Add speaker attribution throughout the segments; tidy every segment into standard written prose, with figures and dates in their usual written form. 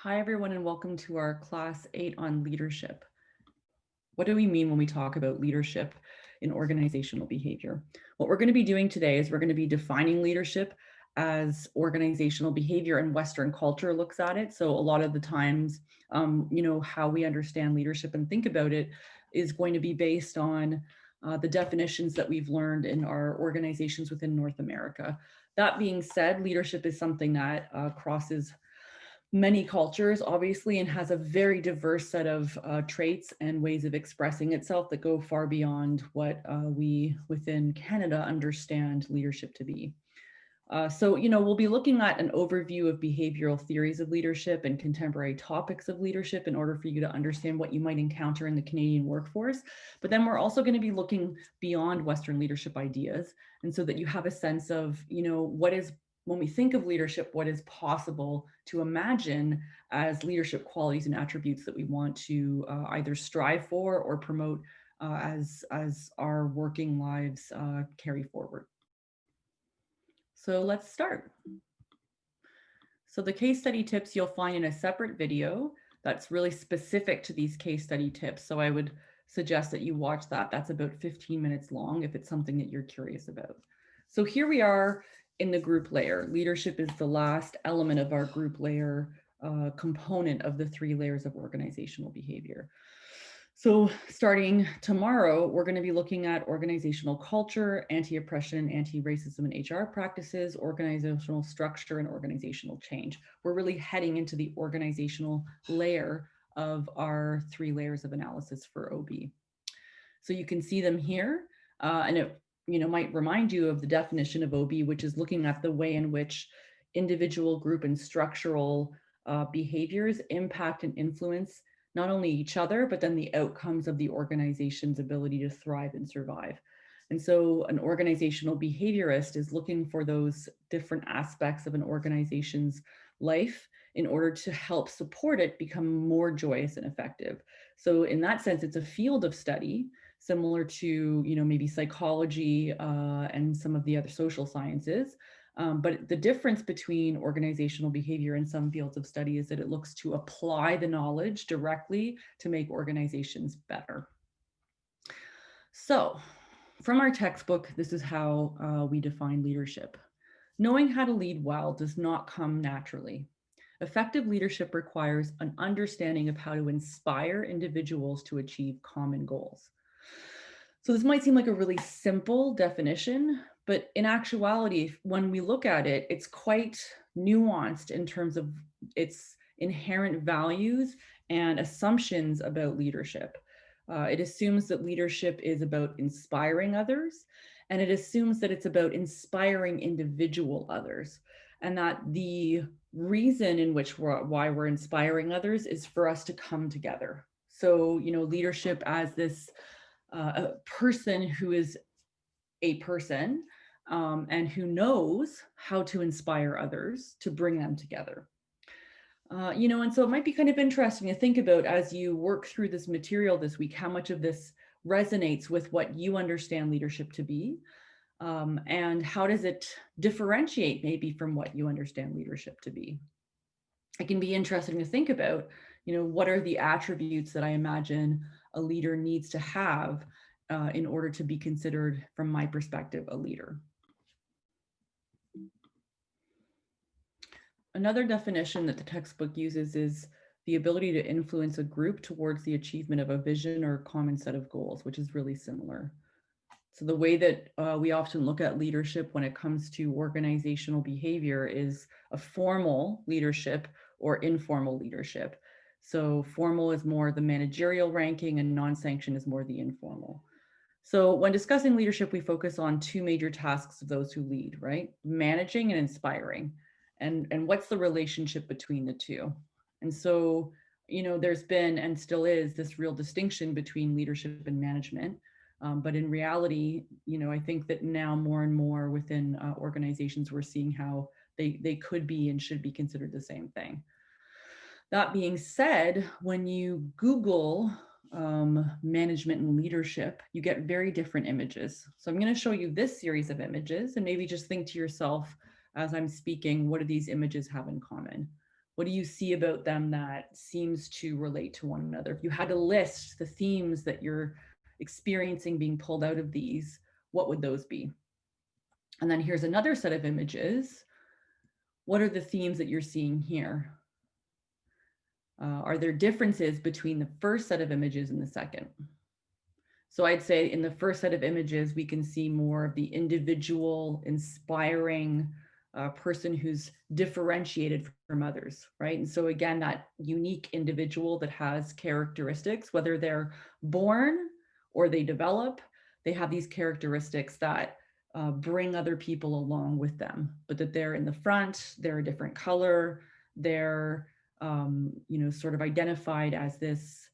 Speaker 1: Hi, everyone, and welcome to our Class 8 on leadership. What do we mean when we talk about leadership in organizational behavior? What we're going to be doing today is we're going to be defining leadership as organizational behavior, and Western culture looks at it. So a lot of the times, how we understand leadership and think about it is going to be based on the definitions that we've learned in our organizations within North America. That being said, leadership is something that crosses many cultures, obviously, and has a very diverse set of traits and ways of expressing itself that go far beyond what we within Canada understand leadership to be. We'll be looking at an overview of behavioral theories of leadership and contemporary topics of leadership in order for you to understand what you might encounter in the Canadian workforce. But then we're also going to be looking beyond Western leadership ideas. And so that you have a sense of, what is, when we think of leadership, what is possible to imagine as leadership qualities and attributes that we want to either strive for or promote as our working lives carry forward. So let's start. So the case study tips you'll find in a separate video that's really specific to these case study tips. So I would suggest that you watch that. That's about 15 minutes long if it's something that you're curious about. So here we are in the group layer. Leadership is the last element of our group layer component of the 3 layers of organizational behavior. So starting tomorrow, we're going to be looking at organizational culture, anti-oppression, anti-racism and HR practices, organizational structure, and organizational change. We're really heading into the organizational layer of our 3 layers of analysis for OB. So you can see them here, and it might remind you of the definition of OB, which is looking at the way in which individual, group, and structural behaviors impact and influence not only each other, but then the outcomes of the organization's ability to thrive and survive. And so an organizational behaviorist is looking for those different aspects of an organization's life in order to help support it become more joyous and effective. So in that sense, it's a field of study similar to, maybe psychology and some of the other social sciences. But the difference between organizational behavior and some fields of study is that it looks to apply the knowledge directly to make organizations better. So from our textbook, this is how we define leadership. Knowing how to lead well does not come naturally. Effective leadership requires an understanding of how to inspire individuals to achieve common goals. So this might seem like a really simple definition, but in actuality, when we look at it, it's quite nuanced in terms of its inherent values and assumptions about leadership. It assumes that leadership is about inspiring others, and it assumes that it's about inspiring individual others, and that the reason in which why we're inspiring others is for us to come together. So, leadership as this a person who is a person and who knows how to inspire others to bring them together. And so it might be kind of interesting to think about as you work through this material this week, how much of this resonates with what you understand leadership to be, and how does it differentiate maybe from what you understand leadership to be. It can be interesting to think about, what are the attributes that I imagine a leader needs to have in order to be considered, from my perspective, a leader. Another definition that the textbook uses is the ability to influence a group towards the achievement of a vision or a common set of goals, which is really similar. So the way that we often look at leadership when it comes to organizational behavior is a formal leadership or informal leadership. So formal is more the managerial ranking and non-sanctioned is more the informal. So when discussing leadership, we focus on 2 major tasks of those who lead, right? Managing and inspiring. And what's the relationship between the two? And so, there's been and still is this real distinction between leadership and management. But in reality, I think that now more and more within organizations, we're seeing how they could be and should be considered the same thing. That being said, when you Google management and leadership, you get very different images. So I'm going to show you this series of images and maybe just think to yourself as I'm speaking, what do these images have in common? What do you see about them that seems to relate to one another? If you had to list the themes that you're experiencing being pulled out of these, what would those be? And then here's another set of images. What are the themes that you're seeing here? Are there differences between the first set of images and the second? So I'd say in the first set of images, we can see more of the individual, inspiring person who's differentiated from others, right? And so again, that unique individual that has characteristics, whether they're born or they develop, they have these characteristics that bring other people along with them, but that they're in the front, they're a different color, they're sort of identified as this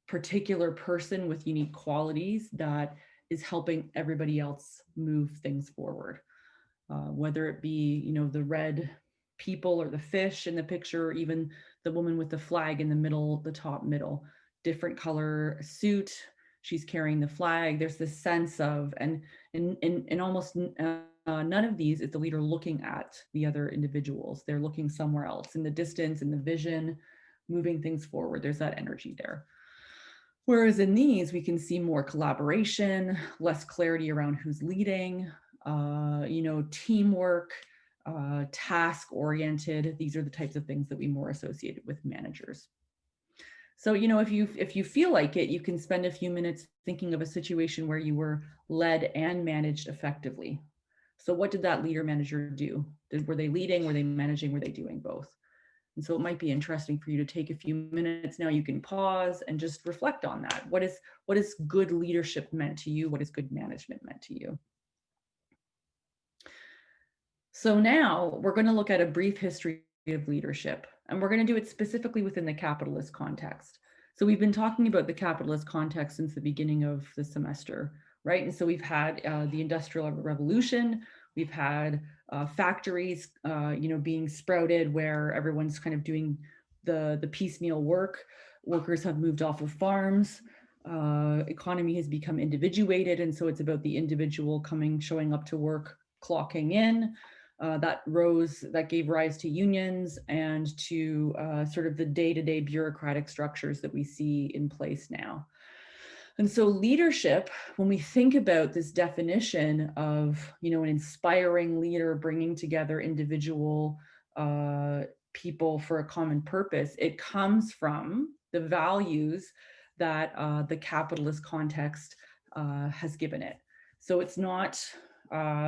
Speaker 1: particular person with unique qualities that is helping everybody else move things forward. Whether it be, the red people or the fish in the picture, or even the woman with the flag in the middle, the top middle, different color suit, she's carrying the flag. There's this sense of, and in almost none of these is the leader looking at the other individuals. They're looking somewhere else in the distance, in the vision, moving things forward. There's that energy there. Whereas in these, we can see more collaboration, less clarity around who's leading, teamwork, task-oriented. These are the types of things that we more associated with managers. So, if you feel like it, you can spend a few minutes thinking of a situation where you were led and managed effectively. So what did that leader manager do? Were they leading? Were they managing? Were they doing both? And so it might be interesting for you to take a few minutes now. You can pause and just reflect on that. What is good leadership meant to you? What is good management meant to you? So now we're going to look at a brief history of leadership, and we're going to do it specifically within the capitalist context. So we've been talking about the capitalist context since the beginning of the semester, right? And so we've had the Industrial Revolution, we've had factories, being sprouted where everyone's kind of doing the piecemeal work. Workers have moved off of farms. Economy has become individuated, and so it's about the individual showing up to work, clocking in. That gave rise to unions and to sort of the day-to-day bureaucratic structures that we see in place now. And so leadership, when we think about this definition of, an inspiring leader bringing together individual people for a common purpose, it comes from the values that the capitalist context has given it. So it's not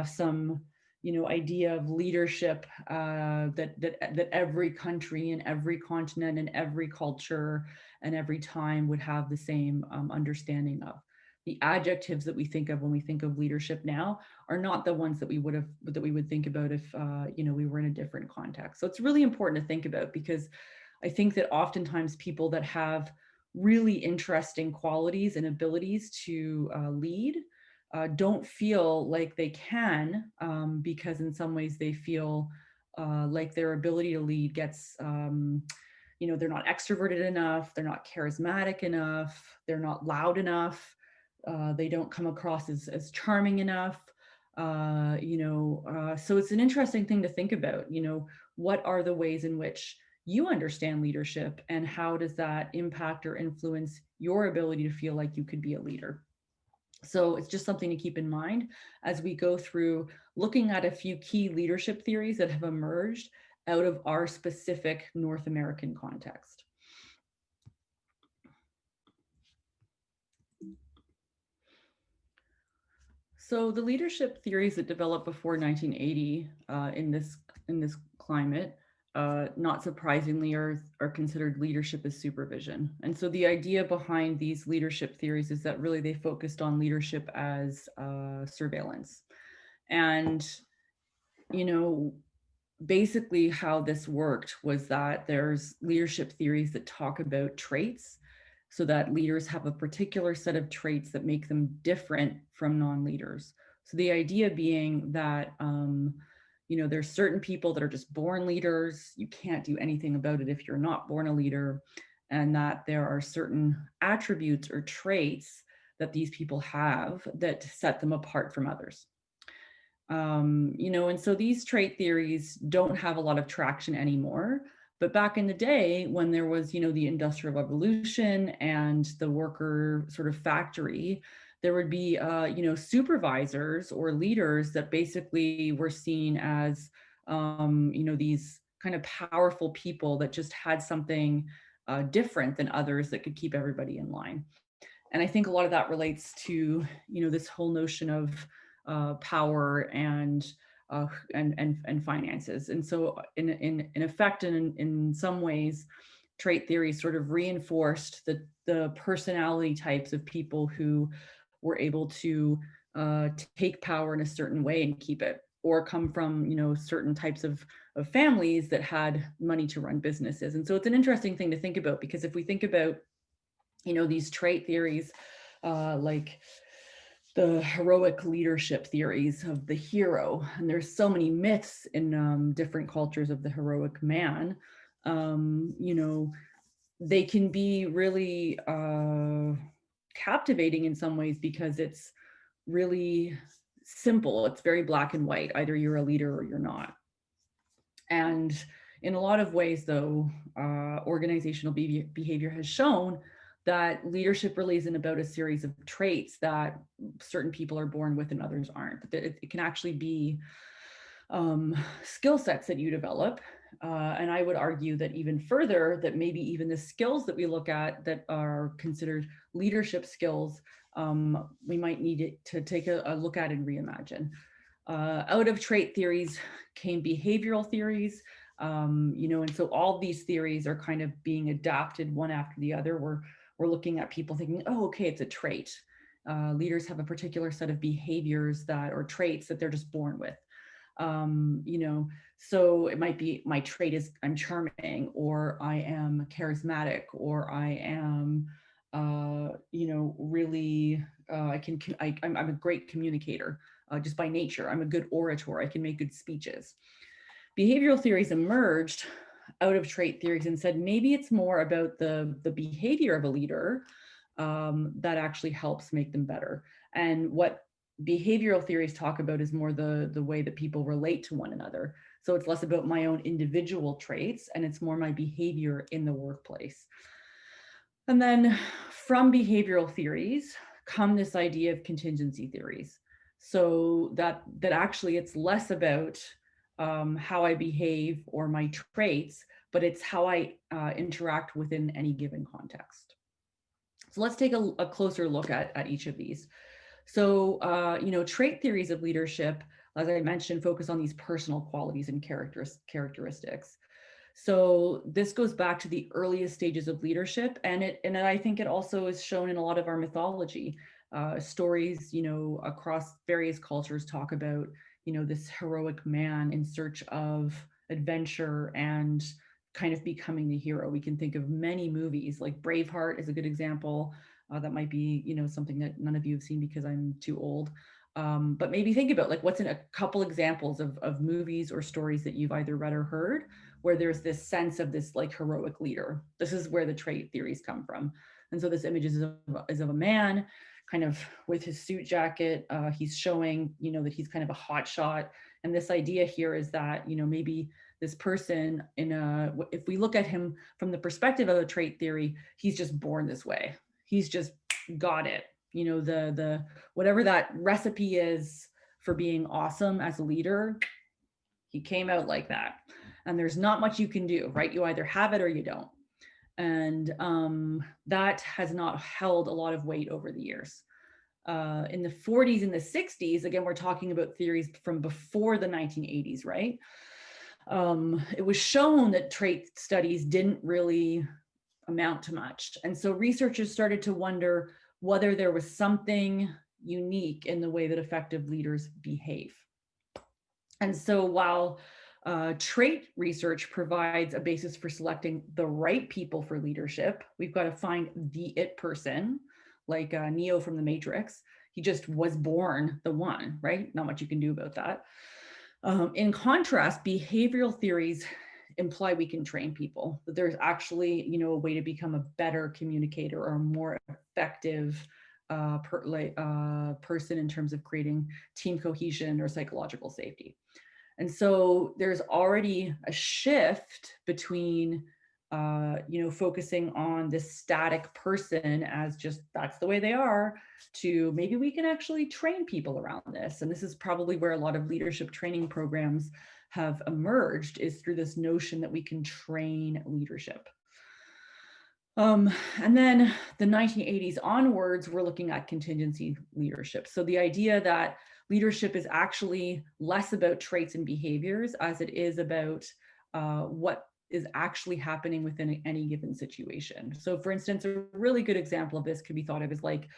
Speaker 1: some idea of leadership that every country and every continent and every culture and every time would have the same understanding of. The adjectives that we think of when we think of leadership now are not the ones that we would think about if we were in a different context. So it's really important to think about, because I think that oftentimes people that have really interesting qualities and abilities to lead don't feel like they can, because in some ways they feel like their ability to lead gets, they're not extroverted enough, they're not charismatic enough, they're not loud enough, they don't come across as charming enough. So it's an interesting thing to think about, what are the ways in which you understand leadership, and how does that impact or influence your ability to feel like you could be a leader? So it's just something to keep in mind as we go through looking at a few key leadership theories that have emerged out of our specific North American context. So the leadership theories that developed before 1980 in this climate, not surprisingly, are considered leadership as supervision. And so the idea behind these leadership theories is that really they focused on leadership as surveillance. And, basically how this worked was that there's leadership theories that talk about traits, so that leaders have a particular set of traits that make them different from non-leaders. So the idea being that, there's certain people that are just born leaders. You can't do anything about it if you're not born a leader. And that there are certain attributes or traits that these people have that set them apart from others. And so these trait theories don't have a lot of traction anymore, But back in the day when there was, the Industrial Revolution and the worker sort of factory, there would be, supervisors or leaders that basically were seen as, these kind of powerful people that just had something different than others that could keep everybody in line. And I think a lot of that relates to, this whole notion of power and finances. And so in effect, and in some ways, trait theory sort of reinforced the personality types of people who were able to take power in a certain way and keep it, or come from, certain types of families that had money to run businesses. And so it's an interesting thing to think about, because if we think about, these trait theories, like the heroic leadership theories of the hero, and there's so many myths in different cultures of the heroic man, they can be really captivating in some ways, because it's really simple. It's very black and white. Either you're a leader or you're not. And in a lot of ways, though, organizational behavior has shown that leadership really isn't about a series of traits that certain people are born with and others aren't. That it can actually be skill sets that you develop. And I would argue that even further, that maybe even the skills that we look at that are considered leadership skills, we might need to take a look at and reimagine. Out of trait theories came behavioral theories, and so all these theories are kind of being adapted one after the other. We're looking at people thinking, oh, okay, it's a trait. Leaders have a particular set of behaviors or traits that they're just born with. So it might be my trait is I'm charming, or I am charismatic, or I am, really, I'm a great communicator. Just by nature, I'm a good orator. I can make good speeches. Behavioral theories emerged out of trait theories and said maybe it's more about the behavior of a leader that actually helps make them better. And what behavioral theories talk about is more the way that people relate to one another. So it's less about my own individual traits, and it's more my behavior in the workplace. And then from behavioral theories come this idea of contingency theories. So that actually it's less about how I behave or my traits, but it's how I interact within any given context. So let's take a closer look at each of these. So, trait theories of leadership, as I mentioned, focus on these personal qualities and characteristics. So this goes back to the earliest stages of leadership, and I think it also is shown in a lot of our mythology. Stories, across various cultures talk about, this heroic man in search of adventure and kind of becoming the hero. We can think of many movies, like Braveheart is a good example. That might be, something that none of you have seen because I'm too old. But maybe think about like what's in a couple examples of movies or stories that you've either read or heard, where there's this sense of this like heroic leader. This is where the trait theories come from. And so this image is of a man kind of with his suit jacket. He's showing, that he's kind of a hot shot. And this idea here is that, maybe this person if we look at him from the perspective of a trait theory, he's just born this way. He's just got it. The whatever that recipe is for being awesome as a leader, he came out like that. And there's not much you can do, right? You either have it or you don't. And that has not held a lot of weight over the years. In the 40s and the 60s, again, we're talking about theories from before the 1980s, right? It was shown that trait studies didn't really amount to much. And so researchers started to wonder whether there was something unique in the way that effective leaders behave. And so while trait research provides a basis for selecting the right people for leadership, we've got to find the it person, like Neo from the Matrix. He just was born the one, right? Not much you can do about that. In contrast, behavioral theories imply we can train people, that there's actually, a way to become a better communicator or a more effective person in terms of creating team cohesion or psychological safety. And so there's already a shift between, focusing on this static person as just that's the way they are, to maybe we can actually train people around this. And this is probably where a lot of leadership training programs have emerged, is through this notion that we can train leadership. And then the 1980s onwards, we're looking at contingency leadership. So the idea that leadership is actually less about traits and behaviors as it is about what is actually happening within any given situation. So for instance, a really good example of this could be thought of as like,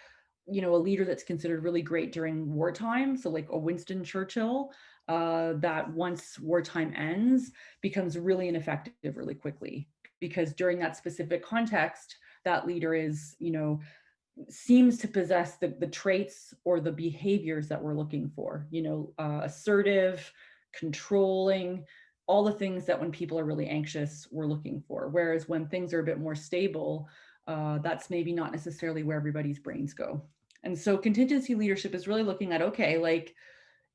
Speaker 1: a leader that's considered really great during wartime. So like a Winston Churchill, that once wartime ends becomes really ineffective really quickly, because during that specific context, that leader is, seems to possess the traits or the behaviors that we're looking for, assertive, controlling, all the things that when people are really anxious, we're looking for. Whereas when things are a bit more stable, that's maybe not necessarily where everybody's brains go. And so contingency leadership is really looking at, okay, like,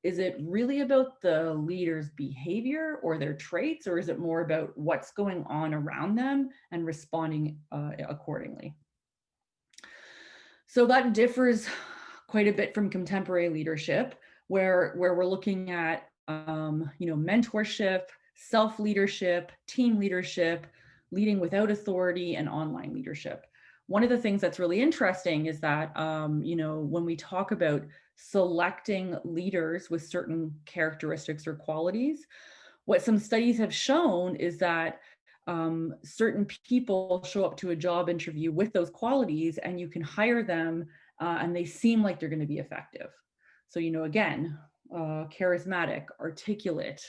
Speaker 1: is it really about the leader's behavior or their traits, or is it more about what's going on around them and responding accordingly? So that differs quite a bit from contemporary leadership, where we're looking at mentorship, self-leadership, team leadership, leading without authority, and online leadership. One of the things that's really interesting is that when we talk about selecting leaders with certain characteristics or qualities, what some studies have shown is that certain people show up to a job interview with those qualities, and you can hire them and they seem like they're going to be effective. So, again, charismatic, articulate,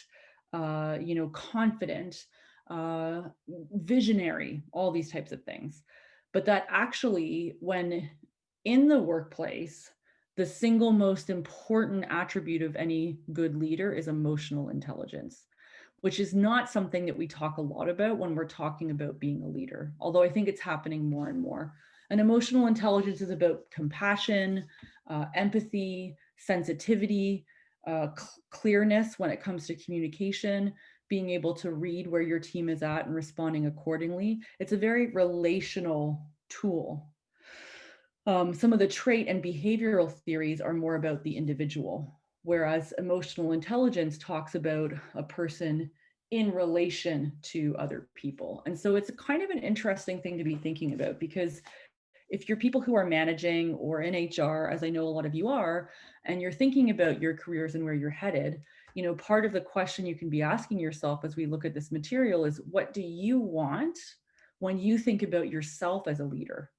Speaker 1: confident, visionary, all these types of things. But that actually, when in the workplace, the single most important attribute of any good leader is emotional intelligence, which is not something that we talk a lot about when we're talking about being a leader, although I think it's happening more and more. And emotional intelligence is about compassion, empathy, sensitivity, clearness when it comes to communication, being able to read where your team is at and responding accordingly. It's a very relational tool. Some of the trait and behavioral theories are more about the individual, whereas emotional intelligence talks about a person in relation to other people. And so it's kind of an interesting thing to be thinking about, because if you're people who are managing or in HR, as I know a lot of you are, and you're thinking about your careers and where you're headed, part of the question you can be asking yourself as we look at this material is, what do you want when you think about yourself as a leader?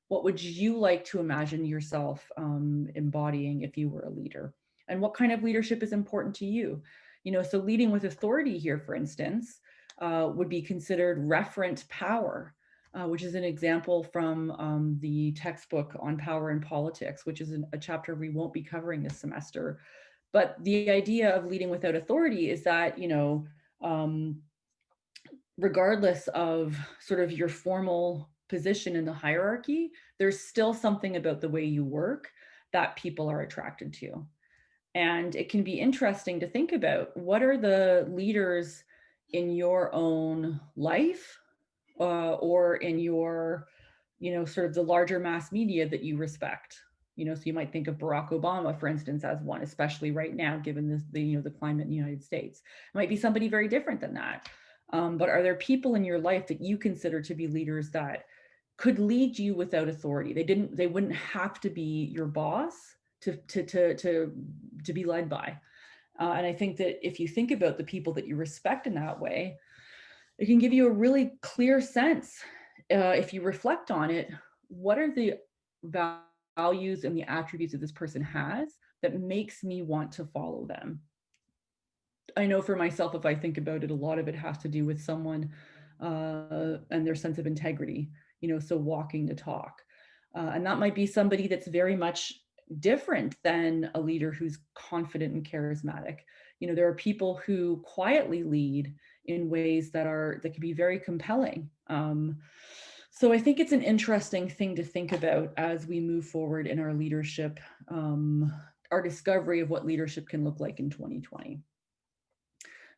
Speaker 1: What would you like to imagine yourself embodying if you were a leader? And what kind of leadership is important to you? So leading with authority here, for instance, would be considered referent power, which is an example from the textbook on power and politics, which is a chapter we won't be covering this semester. But the idea of leading without authority is that, regardless of sort of your formal position in the hierarchy, there's still something about the way you work that people are attracted to. And it can be interesting to think about, what are the leaders in your own life or in your, sort of the larger mass media that you respect? So you might think of Barack Obama, for instance, as one, especially right now, given the climate in the United States. It might be somebody very different than that. But are there people in your life that you consider to be leaders that could lead you without authority? They wouldn't have to be your boss to be led by. And I think that if you think about the people that you respect in that way, it can give you a really clear sense, if you reflect on it, what are the values and the attributes that this person has that makes me want to follow them? I know for myself, if I think about it, a lot of it has to do with someone and their sense of integrity, so walking the talk. And that might be somebody that's very much different than a leader who's confident and charismatic. There are people who quietly lead in ways that can be very compelling. So I think it's an interesting thing to think about as we move forward in our leadership, our discovery of what leadership can look like in 2020.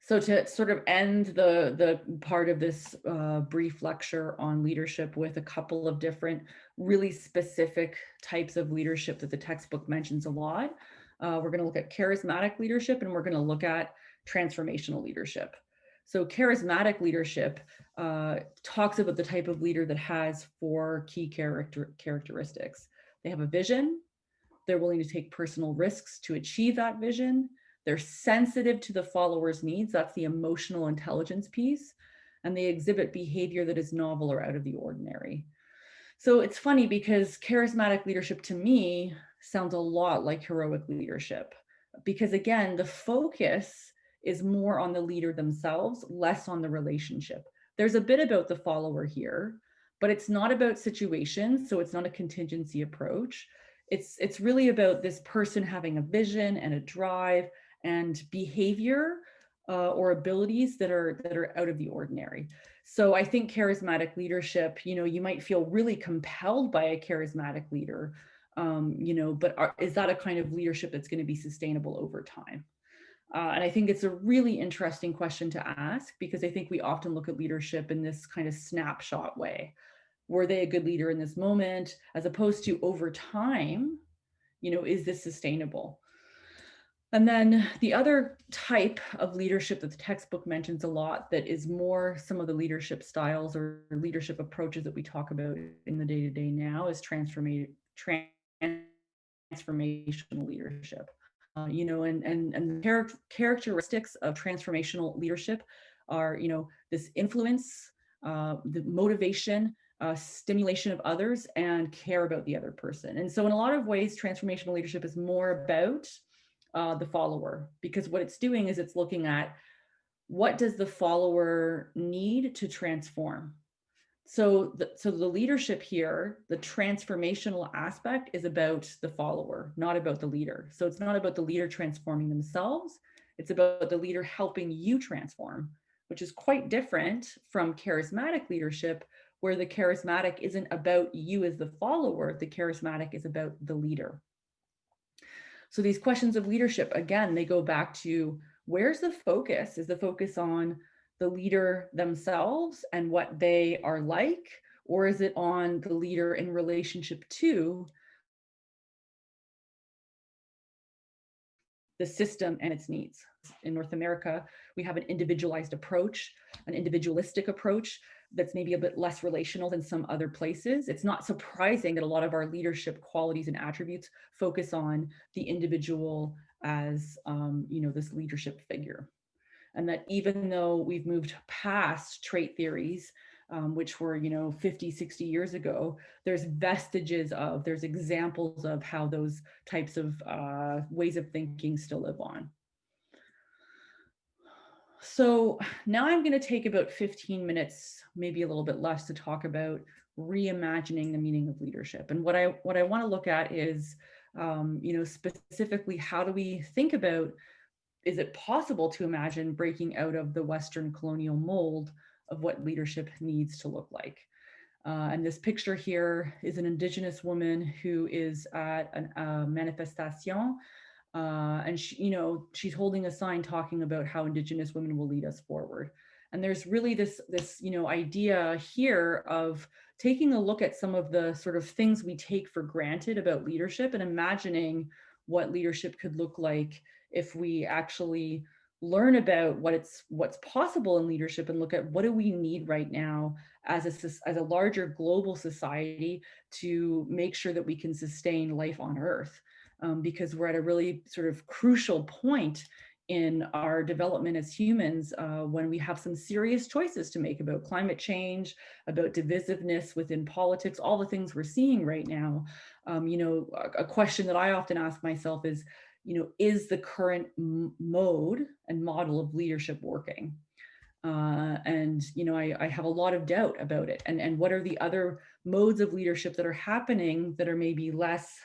Speaker 1: So to sort of end the part of this brief lecture on leadership with a couple of different really specific types of leadership that the textbook mentions a lot, we're going to look at charismatic leadership and we're going to look at transformational leadership. So charismatic leadership talks about the type of leader that has four key characteristics. They have a vision, they're willing to take personal risks to achieve that vision, they're sensitive to the followers' needs. That's the emotional intelligence piece. And they exhibit behavior that is novel or out of the ordinary. So it's funny because charismatic leadership to me sounds a lot like heroic leadership. Because again, the focus is more on the leader themselves, less on the relationship. There's a bit about the follower here, but it's not about situations. So it's not a contingency approach. It's really about this person having a vision and a drive and behavior or abilities that are out of the ordinary. So I think charismatic leadership, you might feel really compelled by a charismatic leader, but is that a kind of leadership that's going to be sustainable over time? And I think it's a really interesting question to ask because I think we often look at leadership in this kind of snapshot way. Were they a good leader in this moment, as opposed to over time, is this sustainable? And then the other type of leadership that the textbook mentions a lot that is more some of the leadership styles or leadership approaches that we talk about in the day-to-day now is transformational leadership. And characteristics of transformational leadership are, this influence, the motivation, stimulation of others, and care about the other person. And so in a lot of ways, transformational leadership is more about the follower, because what it's doing is it's looking at what does the follower need to transform. So the leadership here, the transformational aspect is about the follower, not about the leader. So it's not about the leader transforming themselves. It's about the leader helping you transform, which is quite different from charismatic leadership, where the charismatic isn't about you as the follower. The charismatic is about the leader. So these questions of leadership, again, they go back to where's the focus? Is the focus on the leader themselves and what they are like? Or is it on the leader in relationship to the system and its needs? In North America, we have an individualized approach, an individualistic approach that's maybe a bit less relational than some other places. It's not surprising that a lot of our leadership qualities and attributes focus on the individual as, this leadership figure. And that even though we've moved past trait theories, which were, 50, 60 years ago, there's vestiges of, there's examples of how those types of ways of thinking still live on. So now I'm going to take about 15 minutes, maybe a little bit less, to talk about reimagining the meaning of leadership. And what I want to look at is, specifically, how do we think about, is it possible to imagine breaking out of the Western colonial mold of what leadership needs to look like? And this picture here is an Indigenous woman who is at a manifestation. And she's holding a sign talking about how Indigenous women will lead us forward. And there's really this idea here of taking a look at some of the sort of things we take for granted about leadership and imagining what leadership could look like if we actually learn about what's possible in leadership and look at what do we need right now as a larger global society to make sure that we can sustain life on Earth. Because we're at a really sort of crucial point in our development as humans when we have some serious choices to make about climate change, about divisiveness within politics, all the things we're seeing right now. A question that I often ask myself is, is the current mode and model of leadership working? I have a lot of doubt about it. And what are the other modes of leadership that are happening that are maybe less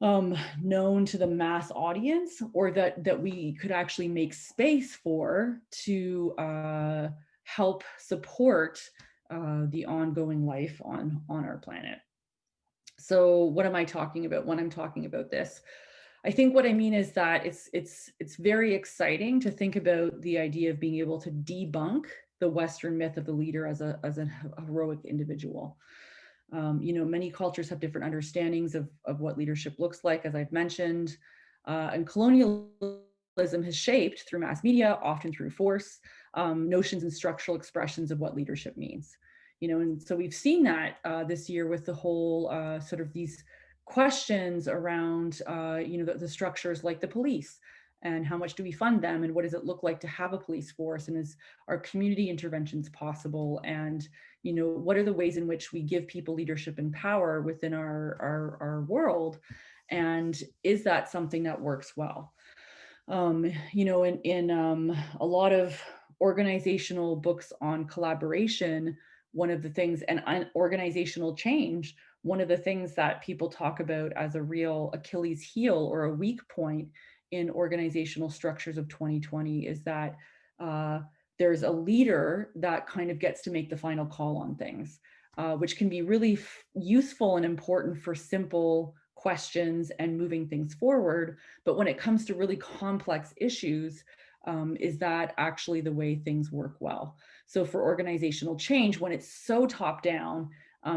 Speaker 1: known to the mass audience, or that we could actually make space for to help support the ongoing life on our planet. So what am I talking about when I'm talking about this? I think what I mean is that it's very exciting to think about the idea of being able to debunk the Western myth of the leader as a heroic individual. Many cultures have different understandings of what leadership looks like, as I've mentioned, and colonialism has shaped through mass media, often through force, notions and structural expressions of what leadership means. And so we've seen that this year with the whole sort of these questions around, the structures like the police, and how much do we fund them, and what does it look like to have a police force, and is our community interventions possible, and what are the ways in which we give people leadership and power within our world, and is that something that works well? In a lot of organizational books on collaboration, one of the things, and organizational change, one of the things that people talk about as a real Achilles heel or a weak point in organizational structures of 2020 is that there's a leader that kind of gets to make the final call on things, which can be really useful and important for simple questions and moving things forward. But when it comes to really complex issues, is that actually the way things work well? So for organizational change, when it's so top down,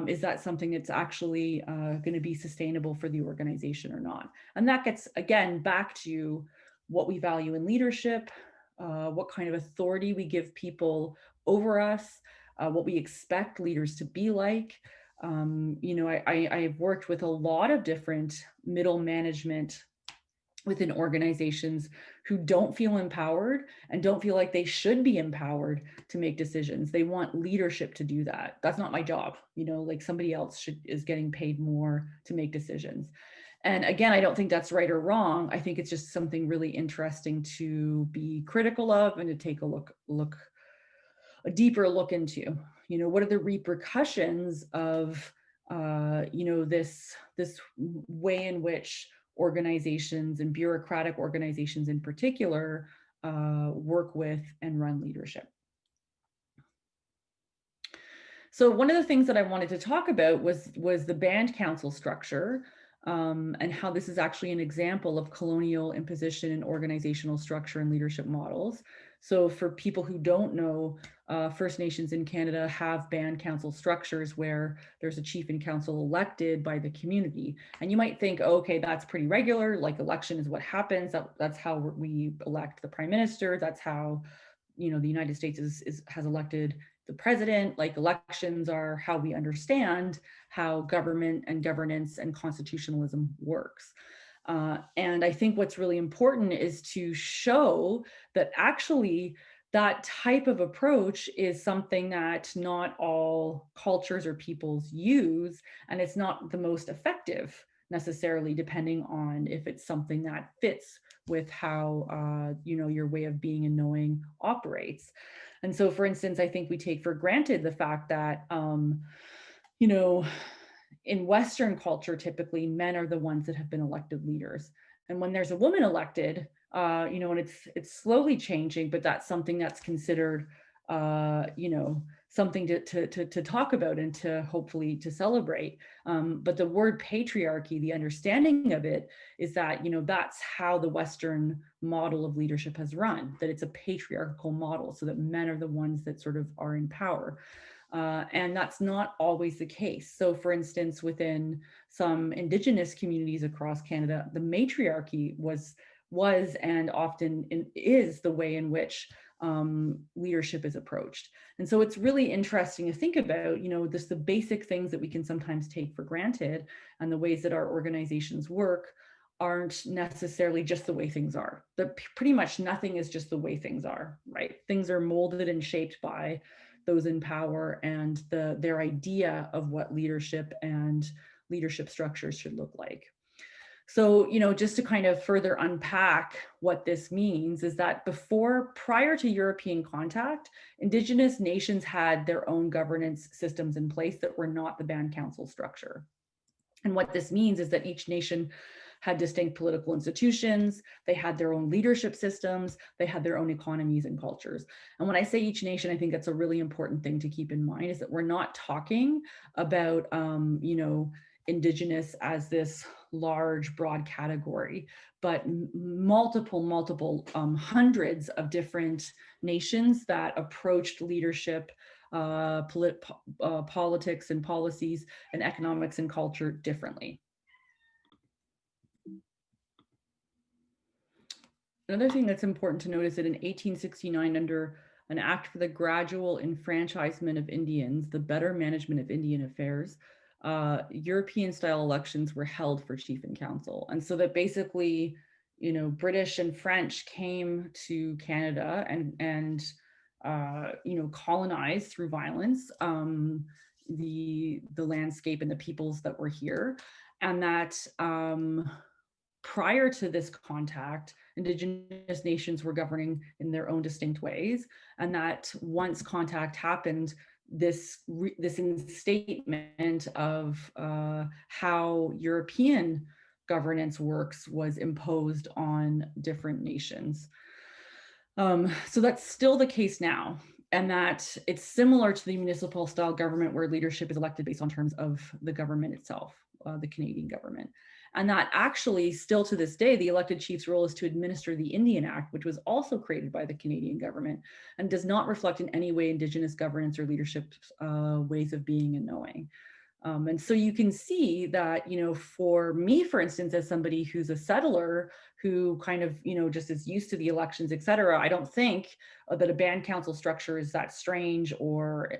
Speaker 1: is that something that's actually going to be sustainable for the organization or not? And that gets, again, back to what we value in leadership, what kind of authority we give people over us, what we expect leaders to be like. I've worked with a lot of different middle management within organizations who don't feel empowered and don't feel like they should be empowered to make decisions. They want leadership to do that. That's not my job. Like somebody else is getting paid more to make decisions. And again, I don't think that's right or wrong. I think it's just something really interesting to be critical of and to take a deeper look into. What are the repercussions of this way in which organizations, and bureaucratic organizations in particular, work with and run leadership. So one of the things that I wanted to talk about was the band council structure, and how this is actually an example of colonial imposition in organizational structure and leadership models. So for people who don't know, First Nations in Canada have band council structures where there's a chief and council elected by the community. And you might think, oh, okay, that's pretty regular, like election is what happens. That's how we elect the prime minister. That's how, the United States has elected the president. Like elections are how we understand how government and governance and constitutionalism works. And I think what's really important is to show that actually that type of approach is something that not all cultures or peoples use, and it's not the most effective necessarily, depending on if it's something that fits with how your way of being and knowing operates. And so, for instance, I think we take for granted the fact that in Western culture, typically men are the ones that have been elected leaders. And when there's a woman elected, and it's slowly changing, but that's something that's considered, something to talk about and to hopefully to celebrate. But the word patriarchy, the understanding of it is that, that's how the Western model of leadership has run, that it's a patriarchal model, so that men are the ones that sort of are in power. And that's not always the case. So for instance, within some Indigenous communities across Canada, the matriarchy was and often is the way in which leadership is approached. And so it's really interesting to think about, the basic things that we can sometimes take for granted, and the ways that our organizations work aren't necessarily just the way things are. Pretty much nothing is just the way things are, right? Things are molded and shaped by those in power and their idea of what leadership and leadership structures should look like. So, just to kind of further unpack what this means is that prior to European contact, Indigenous nations had their own governance systems in place that were not the band council structure. And what this means is that each nation had distinct political institutions, they had their own leadership systems, they had their own economies and cultures. And when I say each nation, I think that's a really important thing to keep in mind, is that we're not talking about, Indigenous as this large, broad category, but multiple, hundreds of different nations that approached leadership, politics and policies, and economics and culture differently. Another thing that's important to note is that in 1869, under an act for the gradual enfranchisement of Indians, the better management of Indian affairs, European style elections were held for chief and council. And so that basically, you know, British and French came to Canada and you know, colonized through violence the landscape and the peoples that were here. And that prior to this contact, Indigenous nations were governing in their own distinct ways, and that once contact happened, this instatement of how European governance works was imposed on different nations. So that's still the case now, and that it's similar to the municipal style government where leadership is elected based on terms of the government itself, the Canadian government. And that actually still to this day, the elected chief's role is to administer the Indian Act, which was also created by the Canadian government and does not reflect in any way Indigenous governance or leadership ways of being and knowing. And so you can see that, you know, for me, for instance, as somebody who's a settler who kind of, you know, just is used to the elections, et cetera, I don't think that a band council structure is that strange or,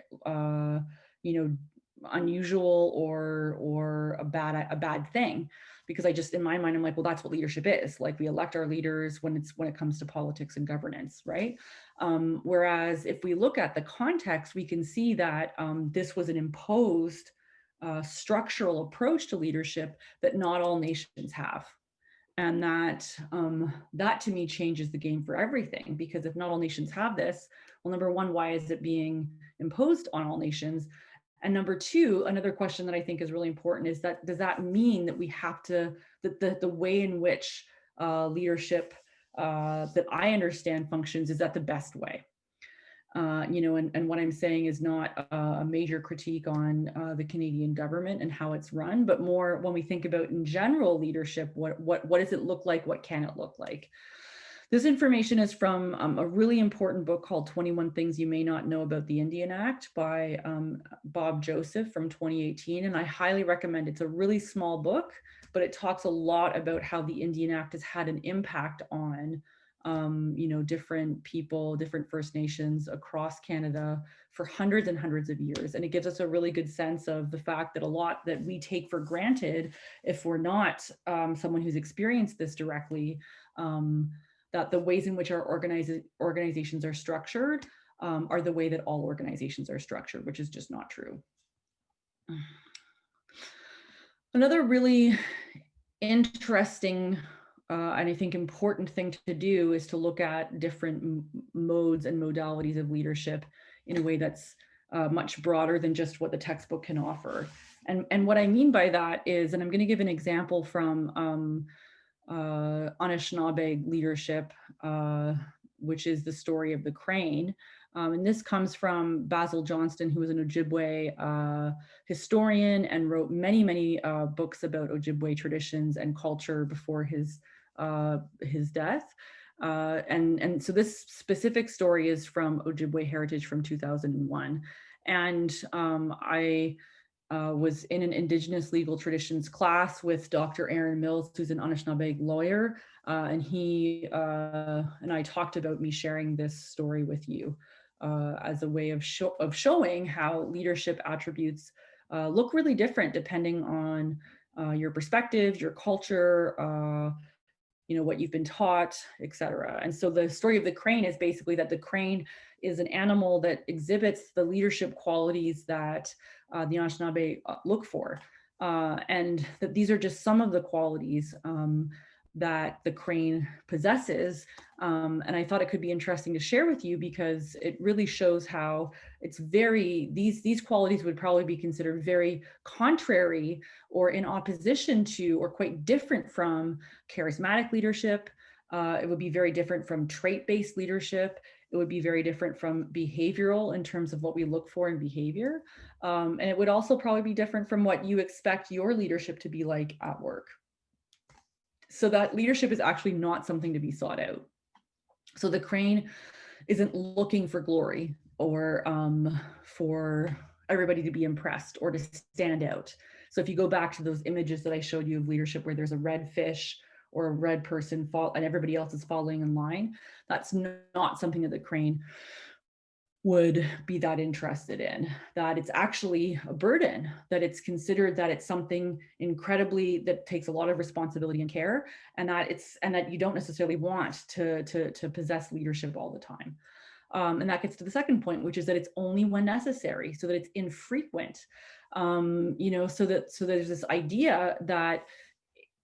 Speaker 1: you know, unusual or a bad thing, because I just, in my mind, I'm like, well, that's what leadership is. Like, we elect our leaders when it comes to politics and governance, right? Whereas if we look at the context, we can see that this was an imposed structural approach to leadership that not all nations have. And that that to me changes the game for everything, because if not all nations have this, well, number one, why is it being imposed on all nations? And number two, another question that I think is really important is that, does that mean that we have to, that the way in which leadership that I understand functions, is that the best way? You know, and what I'm saying is not a major critique on the Canadian government and how it's run, but more when we think about in general leadership, what does it look like? What can it look like? This information is from a really important book called 21 Things You May Not Know About the Indian Act by Bob Joseph from 2018. And I highly recommend it. It's a really small book, but it talks a lot about how the Indian Act has had an impact on you know, different people, different First Nations across Canada for hundreds and hundreds of years. And it gives us a really good sense of the fact that a lot that we take for granted, if we're not someone who's experienced this directly, that the ways in which our organizations are structured are the way that all organizations are structured, which is just not true. Another really interesting and I think important thing to do is to look at different modes and modalities of leadership in a way that's much broader than just what the textbook can offer. And what I mean by that is, and I'm going to give an example from Anishinaabe leadership, which is the story of the crane. And this comes from Basil Johnston, who was an Ojibwe historian and wrote many books about Ojibwe traditions and culture before his death. And so this specific story is from Ojibwe Heritage from 2001. And I was in an Indigenous legal traditions class with Dr. Aaron Mills, who's an Anishinaabe lawyer. And he and I talked about me sharing this story with you as a way of showing how leadership attributes look really different depending on your perspective, your culture, you know, what you've been taught, et cetera. And so the story of the crane is basically that the crane is an animal that exhibits the leadership qualities that the Anishinaabe look for. And that these are just some of the qualities that the crane possesses. And I thought it could be interesting to share with you because it really shows how it's these qualities would probably be considered very contrary or in opposition to or quite different from charismatic leadership. It would be very different from trait-based leadership. It would be very different from behavioral in terms of what we look for in behavior. And it would also probably be different from what you expect your leadership to be like at work. So that leadership is actually not something to be sought out. So the crane isn't looking for glory or for everybody to be impressed or to stand out. So if you go back to those images that I showed you of leadership where there's a red fish or a red person and everybody else is following in line, that's not something that the crane would be that interested in. That it's actually a burden, that it's considered that it's something incredibly that takes a lot of responsibility and care, and that you don't necessarily want to possess leadership all the time. And that gets to the second point, which is that it's only when necessary, so that it's infrequent. So there's this idea that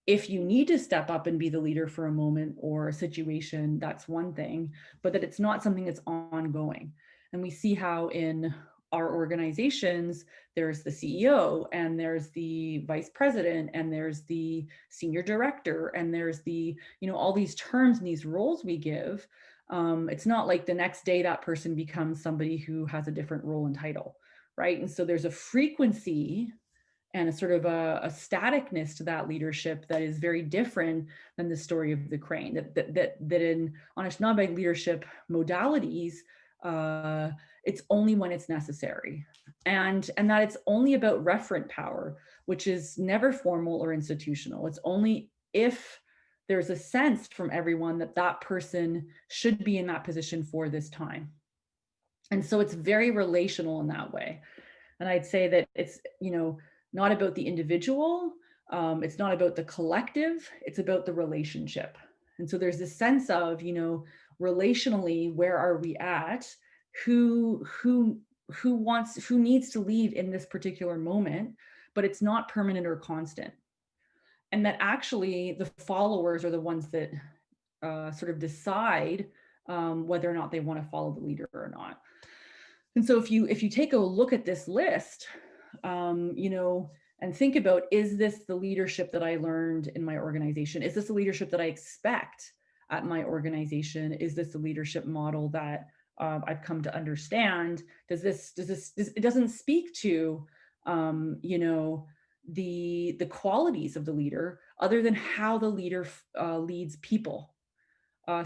Speaker 1: if you need to step up and be the leader for a moment or a situation, that's one thing, but that it's not something that's ongoing. And we see how in our organizations, there's the CEO and there's the vice president and there's the senior director and there's all these terms and these roles we give. It's not like the next day that person becomes somebody who has a different role and title, right? And so there's a frequency and a sort of a staticness to that leadership that is very different than the story of the crane. That in Anishinaabe leadership modalities, it's only when it's necessary, and that it's only about referent power, which is never formal or institutional. It's only if there's a sense from everyone that that person should be in that position for this time. And so it's very relational in that way. And I'd say that it's, not about the individual. It's not about the collective. It's about the relationship. And so there's this sense of, relationally, where are we at? Who needs to lead in this particular moment, but it's not permanent or constant. And that actually the followers are the ones that sort of decide whether or not they want to follow the leader or not. And so if you take a look at this list, and think about, is this the leadership that I learned in my organization? Is this the leadership that I expect at my organization? Is this the leadership model that I've come to understand? It doesn't speak to, the qualities of the leader other than how the leader leads people.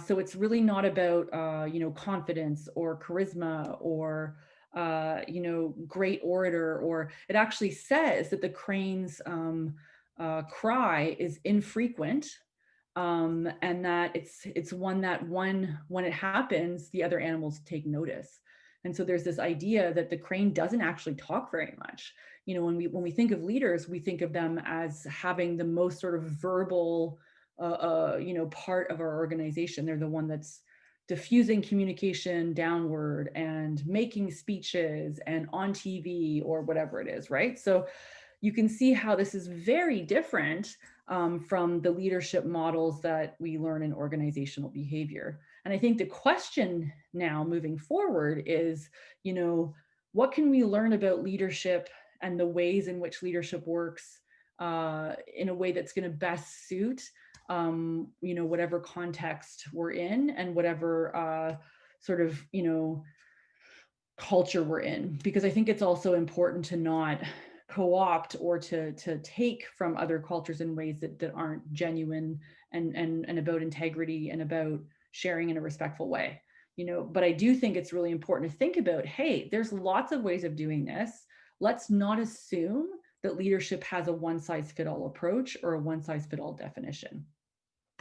Speaker 1: So it's really not about, confidence or charisma or, great orator, or it actually says that the crane's cry is infrequent, and that it's one that when it happens, the other animals take notice. And so there's this idea that the crane doesn't actually talk very much. When we think of leaders, we think of them as having the most sort of verbal, part of our organization. They're the one that's diffusing communication downward and making speeches and on TV or whatever it is, right? So you can see how this is very different from the leadership models that we learn in organizational behavior. And I think the question now moving forward is, what can we learn about leadership and the ways in which leadership works in a way that's going to best suit whatever context we're in and whatever sort of, culture we're in. Because I think it's also important to not co-opt or to take from other cultures in ways that aren't genuine and about integrity and about sharing in a respectful way. But I do think it's really important to think about, hey, there's lots of ways of doing this. Let's not assume that leadership has a one-size-fits-all approach or a one-size-fits-all definition.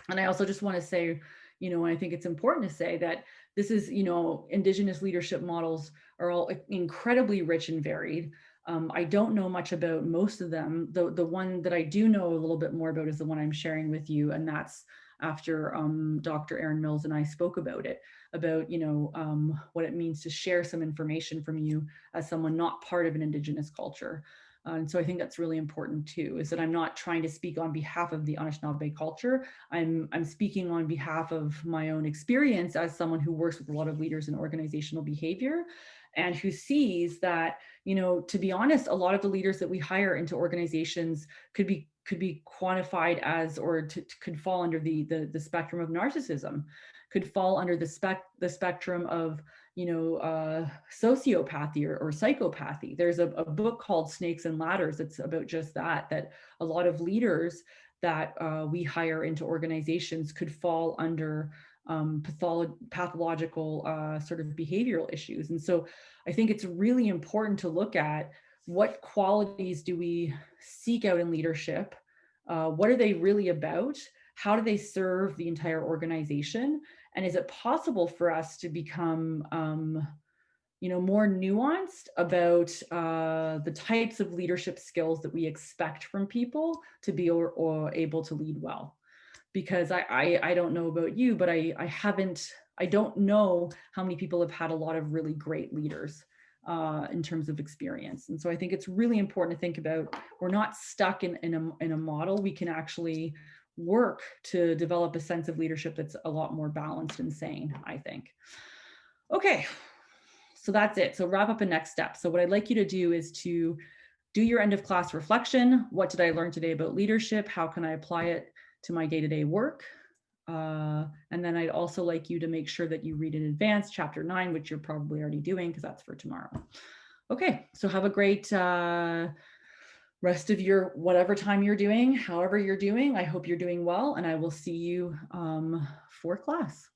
Speaker 1: And I also just want to say, I think it's important to say that this is, Indigenous leadership models are all incredibly rich and varied. I don't know much about most of them. The one that I do know a little bit more about is the one I'm sharing with you, and that's after Dr. Erin Mills and I spoke about it, about what it means to share some information from you as someone not part of an Indigenous culture. And so I think that's really important too, is that I'm not trying to speak on behalf of the Anishinaabe culture. I'm speaking on behalf of my own experience as someone who works with a lot of leaders in organizational behavior and who sees that, to be honest, a lot of the leaders that we hire into organizations could be quantified as, or could fall under the spectrum of narcissism. could fall under the spectrum of, sociopathy or psychopathy. There's a book called Snakes and Ladders. It's about just that a lot of leaders that we hire into organizations could fall under pathological sort of behavioral issues. And so I think it's really important to look at what qualities do we seek out in leadership? What are they really about? How do they serve the entire organization? And is it possible for us to become more nuanced about the types of leadership skills that we expect from people to be or able to lead well? Because I don't know about you, but I don't know how many people have had a lot of really great leaders in terms of experience. And so I think it's really important to think about, we're not stuck in a model. We can actually work to develop a sense of leadership that's a lot more balanced and sane, I think. Okay, so that's it. So wrap up a next step. So what I'd like you to do is to do your end of class reflection. What did I learn today about leadership? How can I apply it to my day-to-day work? And then I'd also like you to make sure that you read in advance chapter 9, which you're probably already doing because that's for tomorrow. Okay, so have a great rest of your whatever time you're doing, however you're doing. I hope you're doing well, and I will see you for class.